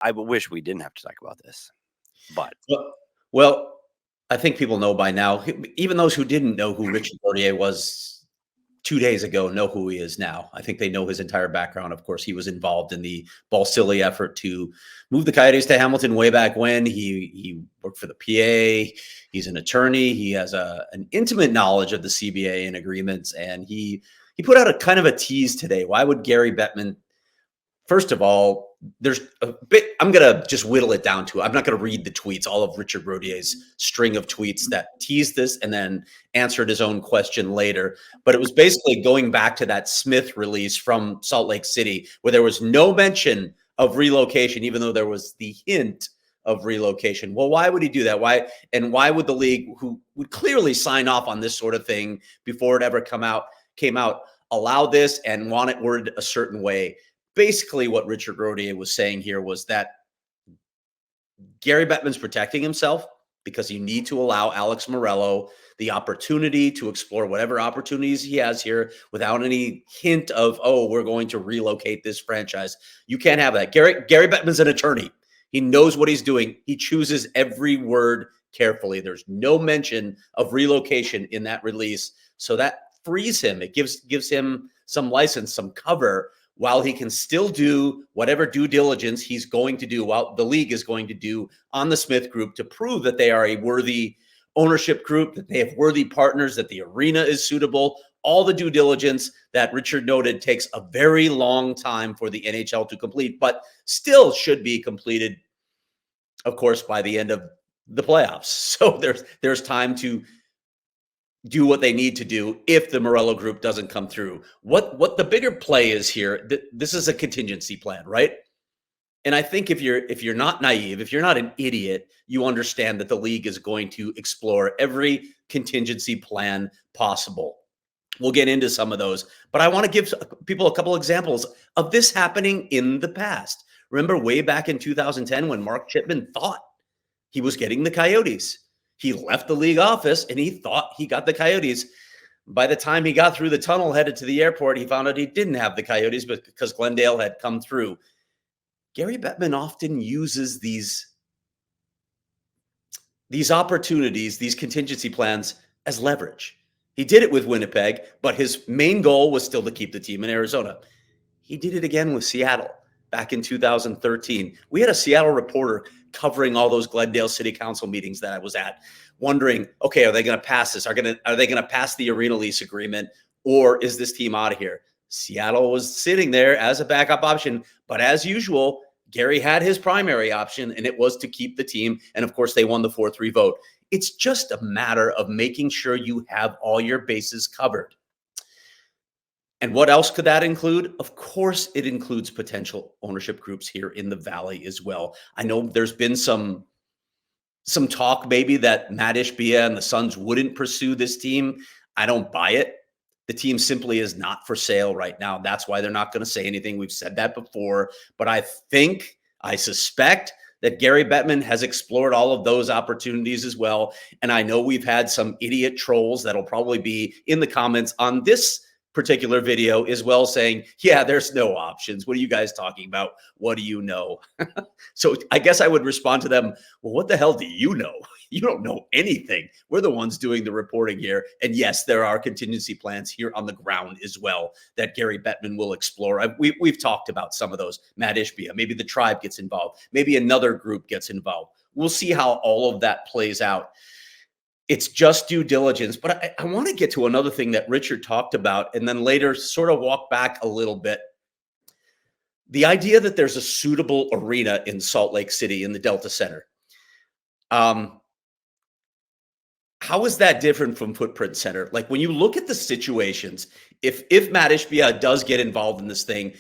I wish we didn't have to talk about this, but Well, I think people know by now. Even those who didn't know who Richard Rodier was 2 days ago know who he is now. I think they know his entire background. Of course, he was involved in the Balsillie effort to move the Coyotes to Hamilton way back when. He worked for the PA. He's an attorney. He has an intimate knowledge of the CBA and agreements, and he put out a kind of a tease today. Why would Gary Bettman? First of all, there's a bit, I'm going to just whittle it down to, I'm not going to read the tweets, all of Richard Rodier's string of tweets that teased this and then answered his own question later. But it was basically going back to that Smith release from Salt Lake City, where there was no mention of relocation, even though there was the hint of relocation. Well, why would he do that? Why would the league, who would clearly sign off on this sort of thing before it ever came out, allow this and want it worded a certain way? Basically, what Richard Rodier was saying here was that Gary Bettman's protecting himself because you need to allow Alex Morello the opportunity to explore whatever opportunities he has here without any hint of, oh, we're going to relocate this franchise. You can't have that. Gary Bettman's an attorney. He knows what he's doing. He chooses every word carefully. There's no mention of relocation in that release. So that frees him. It gives him some license, some cover, while he can still do whatever due diligence he's going to do, while the league is going to do on the Smith Group to prove that they are a worthy ownership group, that they have worthy partners, that the arena is suitable. All the due diligence that Richard noted takes a very long time for the NHL to complete, but still should be completed, of course, by the end of the playoffs. So there's time to do what they need to do if the Morello group doesn't come through. What the bigger play is here, this is a contingency plan, right? And I think if you're not naive, if you're not an idiot, you understand that the league is going to explore every contingency plan possible. We'll get into some of those, but I want to give people a couple examples of this happening in the past. Remember way back in 2010 when Mark Chipman thought he was getting the Coyotes. He left the league office and he thought he got the Coyotes. By the time he got through the tunnel headed to the airport, he found out he didn't have the Coyotes because Glendale had come through. Gary Bettman often uses these opportunities, these contingency plans, as leverage. He did it with Winnipeg, but his main goal was still to keep the team in Arizona. He did it again with Seattle back in 2013. We had a Seattle reporter covering all those Glendale City Council meetings that I was at, wondering, okay, are they going to pass this? Are they going to pass the arena lease agreement, or is this team out of here? Seattle was sitting there as a backup option, but as usual, Gary had his primary option, and it was to keep the team. And of course, they won the 4-3 vote. It's just a matter of making sure you have all your bases covered. And what else could that include? Of course, it includes potential ownership groups here in the Valley as well. I know there's been some talk maybe that Matt Ishbia and the Suns wouldn't pursue this team. I don't buy it. The team simply is not for sale right now. That's why they're not going to say anything. We've said that before. But I suspect that Gary Bettman has explored all of those opportunities as well. And I know we've had some idiot trolls that'll probably be in the comments on this particular video as well saying, yeah, there's no options. What are you guys talking about? What do you know? So I guess I would respond to them, well, what the hell do you know? You don't know anything. We're the ones doing the reporting here. And yes, there are contingency plans here on the ground as well that Gary Bettman will explore. We've talked about some of those. Matt Ishbia, maybe the Tribe gets involved. Maybe another group gets involved. We'll see how all of that plays out. It's just due diligence. But I want to get to another thing that Richard talked about and then later sort of walk back a little bit. The idea that there's a suitable arena in Salt Lake City in the Delta Center. How is that different from Footprint Center? Like when you look at the situations, if Matt Ishbia does get involved in this thing,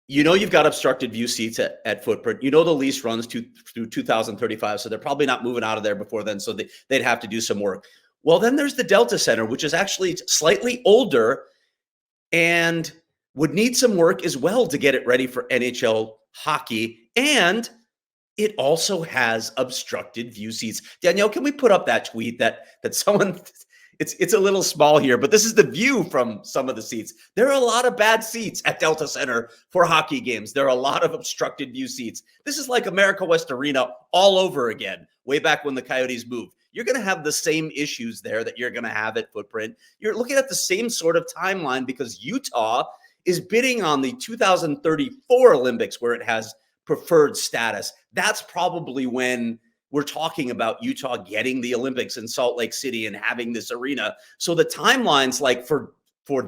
you know you've got obstructed view seats at Footprint. You know the lease runs through 2035, so they're probably not moving out of there before then, so they'd have to do some work. Well, then there's the Delta Center, which is actually slightly older and would need some work as well to get it ready for NHL hockey. And it also has obstructed view seats. Danielle, can we put up that tweet that someone it's a little small here, but this is the view from some of the seats. There are a lot of bad seats at Delta Center for hockey games. There are a lot of obstructed view seats. This is like America West Arena all over again, way back when the Coyotes moved. You're going to have the same issues there that you're going to have at Footprint. You're looking at the same sort of timeline because Utah is bidding on the 2034 Olympics where it has preferred status. That's probably when we're talking about Utah getting the Olympics in Salt Lake City and having this arena. So the timelines, like for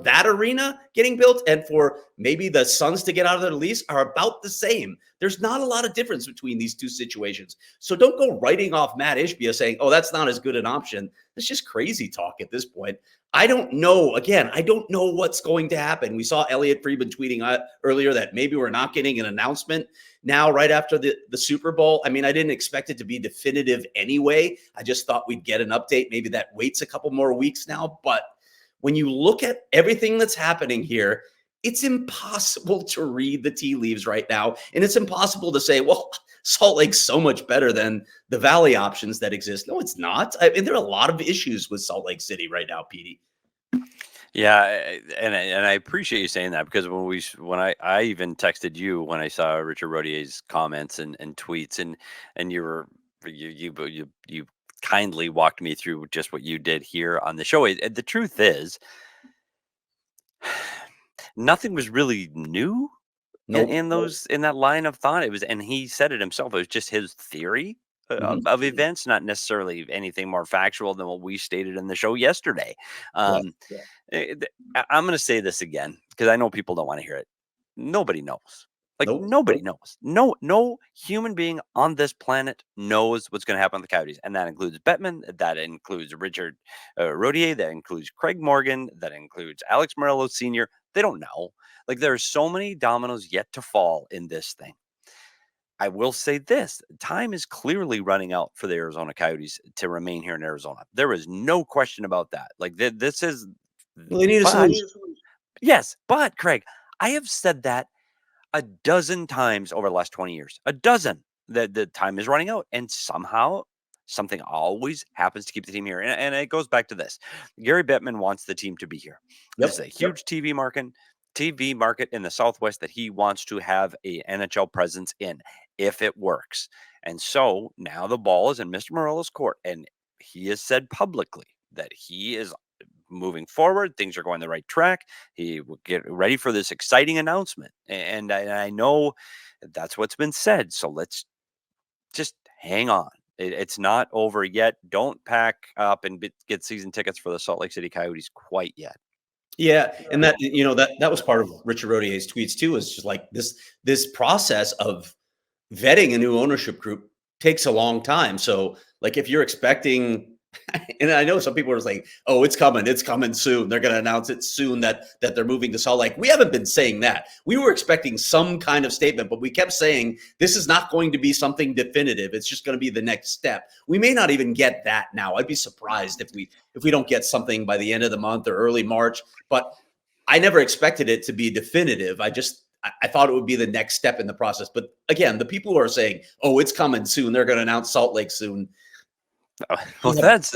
that arena getting built and for maybe the Suns to get out of their lease, are about the same. There's not a lot of difference between these two situations. So don't go writing off Matt Ishbia saying, oh, that's not as good an option. It's just crazy talk at this point. I don't know. Again, I don't know what's going to happen. We saw Elliot Friedman tweeting earlier that maybe we're not getting an announcement now right after the Super Bowl. I mean, I didn't expect it to be definitive anyway. I just thought we'd get an update. Maybe that waits a couple more weeks now. But when you look at everything that's happening here, it's impossible to read the tea leaves right now. And it's impossible to say, well, Salt Lake's so much better than the Valley options that exist. No, it's not. I mean, there are a lot of issues with Salt Lake City right now, Petey. Yeah, and I appreciate you saying that, because when I even texted you when I saw Richard Rodier's comments and tweets, and you kindly walked me through just what you did here on the show. The truth is, nothing was really new in that line of thought. It was, and he said it himself. It was just his theory of events, not necessarily anything more factual than what we stated in the show yesterday. I'm going to say this again because I know people don't want to hear it. Nobody knows. Nobody knows. No human being on this planet knows what's going to happen with the Coyotes, and that includes Bettman, that includes Richard Rodier, that includes Craig Morgan, that includes Alex Morello Sr. They don't know. Like, there are so many dominoes yet to fall in this thing. I will say this: time is clearly running out for the Arizona Coyotes to remain here in Arizona. There is no question about that. Like, this is. Well, they need a solution. Yes, but Craig, I have said that a dozen times over the last 20 years. A dozen. That the time is running out, and somehow something always happens to keep the team here. And it goes back to this: Gary Bettman wants the team to be here. This is a huge TV market in the Southwest that he wants to have a NHL presence in, if it works. And so now the ball is in Mr. Morello's court, and he has said publicly that he is moving forward. Things are going the right track. He will get ready for this exciting announcement. And I know that's what's been said. So let's just hang on. It's not over yet. Don't pack up and get season tickets for the Salt Lake City Coyotes quite yet. Yeah, and that that was part of Richard Rodier's tweets too. Is just like this process of vetting a new ownership group takes a long time. So, like, if you're expecting, and I know some people are like, "Oh, it's coming soon. They're going to announce it soon that they're moving to Salt Lake." We haven't been saying that. We were expecting some kind of statement, but we kept saying this is not going to be something definitive. It's just going to be the next step. We may not even get that now. I'd be surprised if we don't get something by the end of the month or early March. But I never expected it to be definitive. I thought it would be the next step in the process. But again, the people who are saying, "Oh, it's coming soon. They're going to announce Salt Lake soon." Well, that's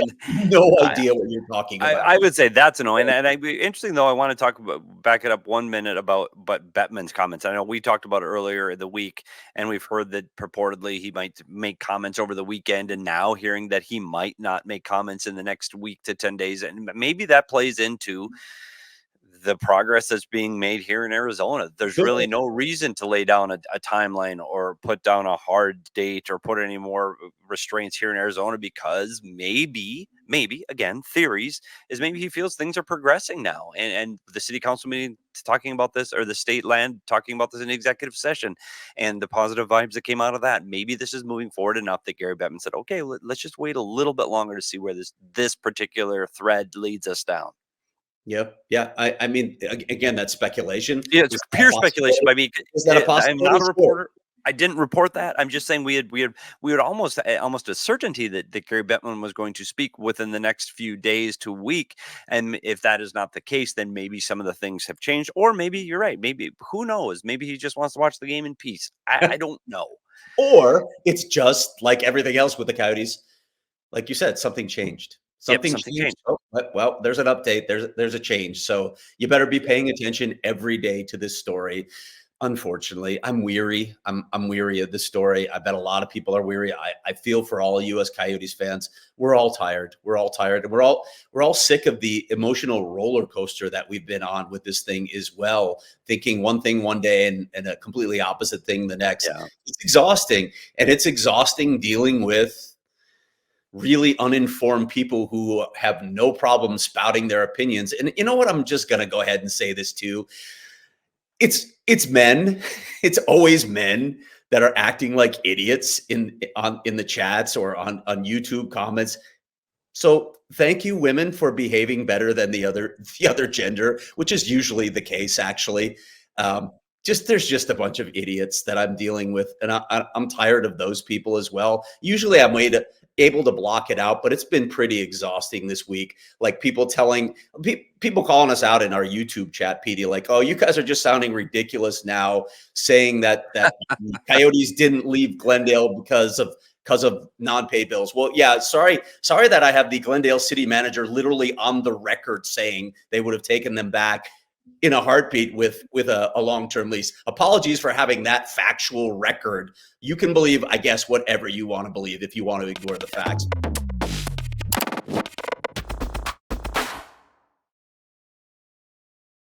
no idea what you're talking about. I would say that's annoying. And I'd be interesting, though. I want to talk about, back it up 1 minute about Bettman's comments. I know we talked about it earlier in the week, and we've heard that purportedly he might make comments over the weekend, and now hearing that he might not make comments in the next week to 10 days. And maybe that plays into the progress that's being made here in Arizona. There's really no reason to lay down a timeline or put down a hard date or put any more restraints here in Arizona, because maybe again, theories is maybe he feels things are progressing now, and the city council meeting talking about this, or the state land talking about this in executive session, and the positive vibes that came out of that. Maybe this is moving forward enough that Gary Bettman said, okay, let's just wait a little bit longer to see where this particular thread leads us down. Yep. Yeah. I mean, again, that's speculation. Yeah, it's pure speculation by me. Is that a possibility? I'm not a reporter. I didn't report that. I'm just saying we had almost a certainty that Gary Bettman was going to speak within the next few days to week. And if that is not the case, then maybe some of the things have changed, or maybe you're right. Maybe, who knows? Maybe he just wants to watch the game in peace. I don't know. Or it's just like everything else with the Coyotes. Like you said, something changed. Yep, Something something changed. changed. Oh, well, there's an update. There's a change. So you better be paying attention every day to this story. Unfortunately, I'm weary. I'm weary of this story. I bet a lot of people are weary. I feel for all US Coyotes fans. We're all tired. We're all tired. And we're all sick of the emotional roller coaster that we've been on with this thing as well, thinking one thing one day and a completely opposite thing the next. Yeah. It's exhausting. And it's exhausting dealing with really uninformed people who have no problem spouting their opinions. And you know what? I'm just going to go ahead and say this too. It's men. It's always men that are acting like idiots in the chats or on YouTube comments. So thank you, women, for behaving better than the other gender, which is usually the case, actually. There's just a bunch of idiots that I'm dealing with, and I'm tired of those people as well. Usually, I'm able to block it out, but it's been pretty exhausting this week. Like people calling us out in our YouTube chat, PD, like, "Oh, you guys are just sounding ridiculous now, saying that the Coyotes didn't leave Glendale because of non-pay bills." Well, yeah, sorry that I have the Glendale city manager literally on the record saying they would have taken them back in a heartbeat with a long-term lease. Apologies for having that factual record. You can believe, I guess, whatever you want to believe if you want to ignore the facts.